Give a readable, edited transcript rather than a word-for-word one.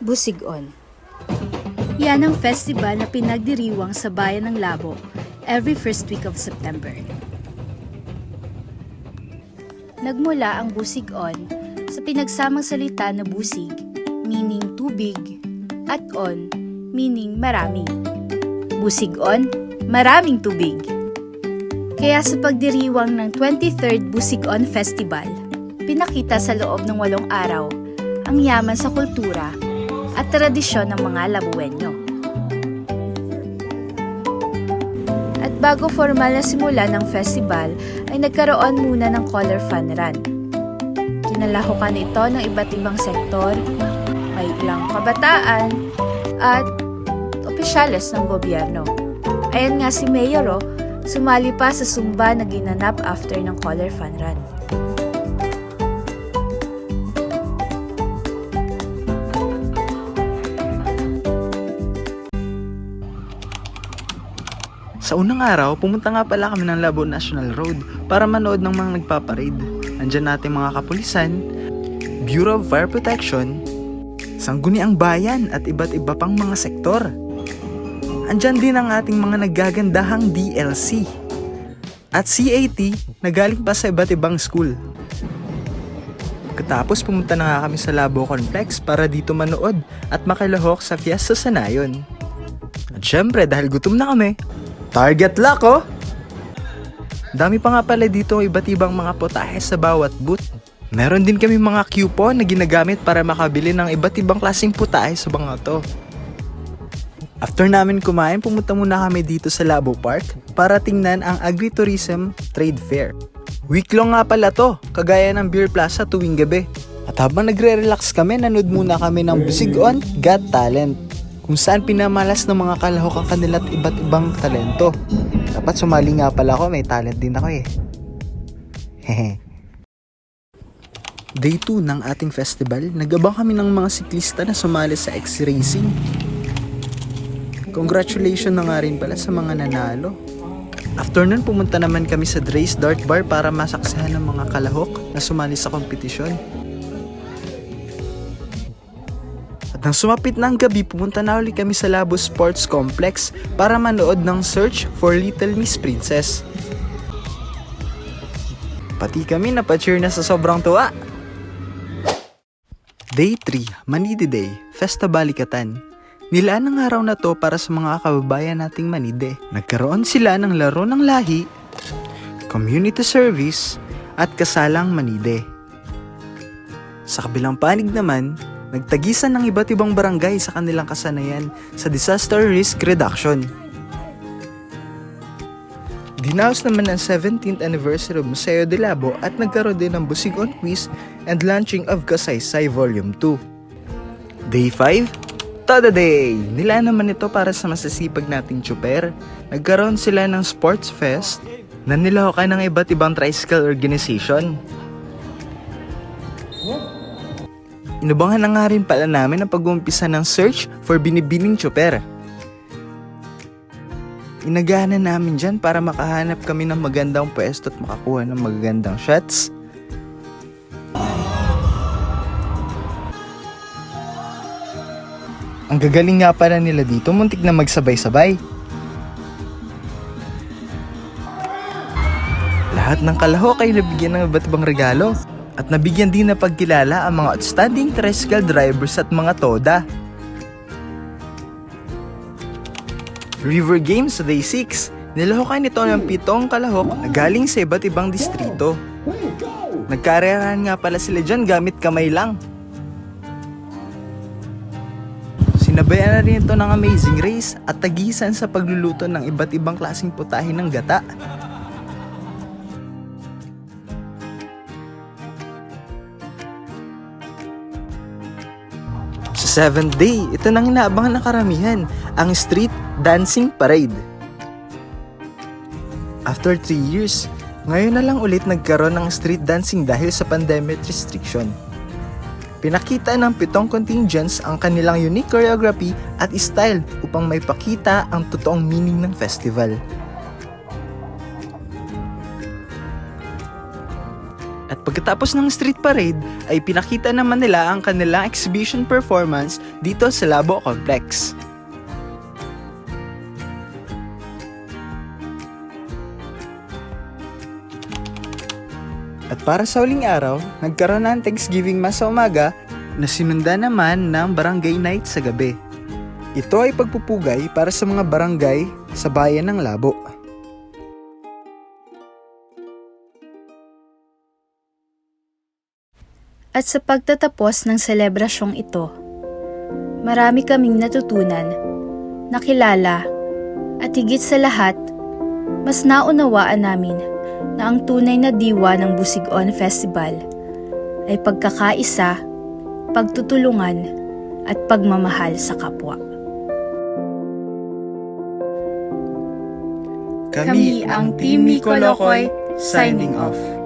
Busigon. Yan ang festival na pinagdiriwang sa bayan ng Labo every first week of September. Nagmula ang Busigon sa pinagsamang salita na busig, meaning tubig, at on, meaning marami. Busigon, maraming tubig. Kaya sa pagdiriwang ng 23rd Busigon Festival, pinakita sa loob ng 8 araw ang yaman sa kultura at tradisyon ng mga Labueño. At bago formal na simula ng festival, ay nagkaroon muna ng color fun run. Kinalahukan ito ng iba't ibang sektor, may ilang kabataan, at opisyales ng gobyerno. Ayan nga si Mayor, sumali pa sa Zumba na ginanap after ng color fun run. Sa unang araw, pumunta nga pala kami ng Labo National Road para manood ng mga nagpaparade. Nandyan natin mga kapulisan, Bureau of Fire Protection, Sangguniang Bayan at iba't iba pang mga sektor. Andyan din ang ating mga naggagandahang DLC at CAT na galing pa sa iba't ibang school. Katapos pumunta na nga kami sa Labo Complex para dito manood at makilahok sa Fiesta Sanayon. At syempre dahil gutom na kami, target lock Dami pa nga pala dito iba't ibang mga potahe sa bawat booth. Meron din kami mga coupon na ginagamit para makabili ng iba't ibang klaseng putahe sa mga to. After namin kumain, pumunta muna kami dito sa Labo Park para tingnan ang Agritourism Trade Fair. Week-long nga pala to, kagaya ng Beer Plaza tuwing gabi. At habang nagre-relax kami, nanood muna kami ng Busigon Got Talent, kung saan pinamalas ng mga kalahok ang kanila't iba't ibang talento. Dapat sumali nga pala ako, may talent din ako Hehe. Day 2 ng ating festival, nagabang kami ng mga siklista na sumali sa X-Racing. Congratulations na nga rin pala sa mga nanalo. After nun, pumunta naman kami sa Dre's Dart Bar para masaksihan ng mga kalahok na sumali sa kompetisyon. At nang sumapit ng gabi, pumunta na ulit kami sa Labo Sports Complex para manood ng Search for Little Miss Princess. Pati kami napacheer na sa sobrang tuwa. Day 3, Manide Day, Festa Balikatan. Nilaan ang araw na to para sa mga kababayan nating Manide. Nagkaroon sila ng laro ng lahi, community service, at kasalang Manide. Sa kabilang panig naman, nagtagisan ng iba't ibang barangay sa kanilang kasanayan sa disaster risk reduction. Dinaos naman ang 17th anniversary of Museo de Labo at nagkaroon din ng Busigon Quiz and launching of Kasaysay Volume 2. Day 5, Todo Day! Nilaan naman ito para sa masasipag nating tsuper. Nagkaroon sila ng sports fest na nilahukan ng iba't ibang tricycle organization. Inabangan na nga rin pala namin ang pag-uumpisa ng search for binibining tsuper. Inagahan namin dyan para makahanap kami ng magandang pwesto at makakuha ng magagandang shots. Ang gagaling nga pala nila dito, muntik na magsabay-sabay. Lahat ng kalahok ay nabigyan ng iba't ibang regalo. At nabigyan din na pagkilala ang mga outstanding tricycle drivers at mga toda. River Games sa Day 6. Nilahukan ito ng 7 kalahok na galing sa iba't ibang distrito. Nagkarerahan nga pala sila dyan gamit kamay lang. Sinabayan na rin ito ng Amazing Race at tagisan sa pagluluto ng iba't ibang klaseng putahe ng gata. Sa 7th day, ito nang inaabangan ng karamihan, ang Street Dancing Parade. After 3 years, ngayon na lang ulit nagkaroon ng street dancing dahil sa pandemic restriction. Pinakita ng 7 contingents ang kanilang unique choreography at style upang may pakita ang totoong meaning ng festival. At Pagkatapos ng street parade ay pinakita naman nila ang kanilang exhibition performance dito sa Labo Complex. At para sa huling araw, nagkaroon ng Thanksgiving Mass sa umaga na sinunda naman ng Barangay Night sa gabi. Ito ay pagpupugay para sa mga barangay sa bayan ng Labo. At sa pagtatapos ng selebrasyong ito, marami kaming natutunan, nakilala, at higit sa lahat, mas naunawaan namin na ang tunay na diwa ng Busig-on Festival ay pagkakaisa, pagtutulungan, at pagmamahal sa kapwa. Kami ang Team Miko Lokoy, signing off.